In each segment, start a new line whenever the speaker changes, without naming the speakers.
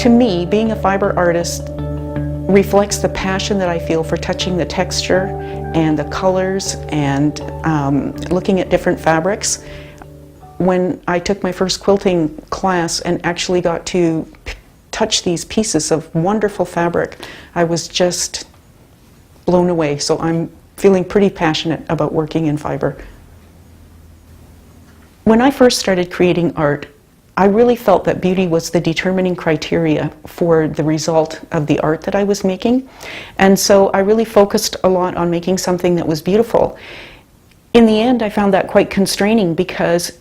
To me, being a fiber artist reflects the passion that I feel for touching the texture and the colors and looking at different fabrics. When I took my first quilting class and actually got to touch these pieces of wonderful fabric, I was just blown away. So I'm feeling pretty passionate about working in fiber. When I first started creating art, I really felt that beauty was the determining criteria for the result of the art that I was making. And so I really focused a lot on making something that was beautiful. In the end, I found that quite constraining because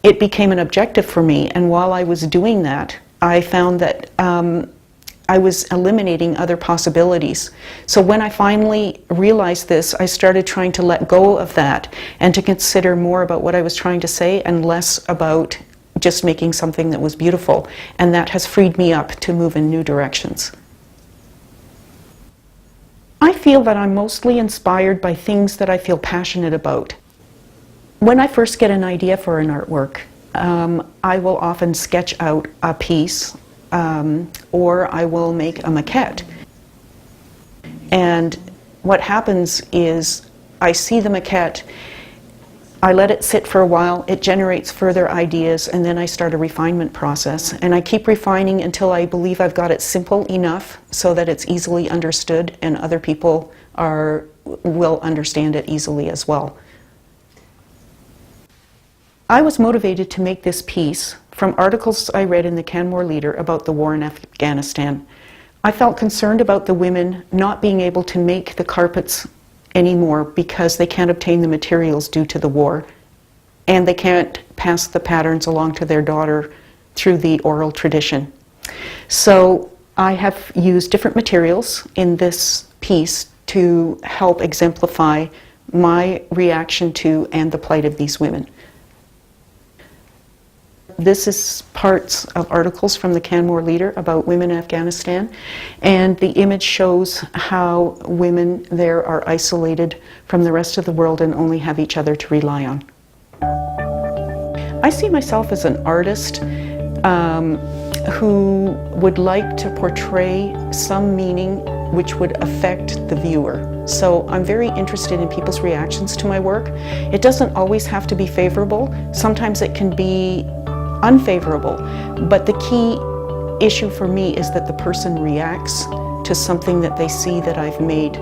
it became an objective for me. And while I was doing that, I found that I was eliminating other possibilities. So when I finally realized this, I started trying to let go of that and to consider more about what I was trying to say and less about just making something that was beautiful. And that has freed me up to move in new directions. I feel that I'm mostly inspired by things that I feel passionate about. When I first get an idea for an artwork, I will often sketch out a piece or I will make a maquette. And what happens is I see the maquette, I let it sit for a while, it generates further ideas, and then I start a refinement process. And I keep refining until I believe I've got it simple enough so that it's easily understood and other people will understand it easily as well. I was motivated to make this piece from articles I read in the Canmore Leader about the war in Afghanistan. I felt concerned about the women not being able to make the carpets anymore because they can't obtain the materials due to the war, and they can't pass the patterns along to their daughter through the oral tradition. So I have used different materials in this piece to help exemplify my reaction to and the plight of these women. This is parts of articles from the Canmore Leader about women in Afghanistan, and the image shows how women there are isolated from the rest of the world and only have each other to rely on. I see myself as an artist who would like to portray some meaning which would affect the viewer. So I'm very interested in people's reactions to my work. It doesn't always have to be favorable. Sometimes it can be unfavorable, but the key issue for me is that the person reacts to something that they see that I've made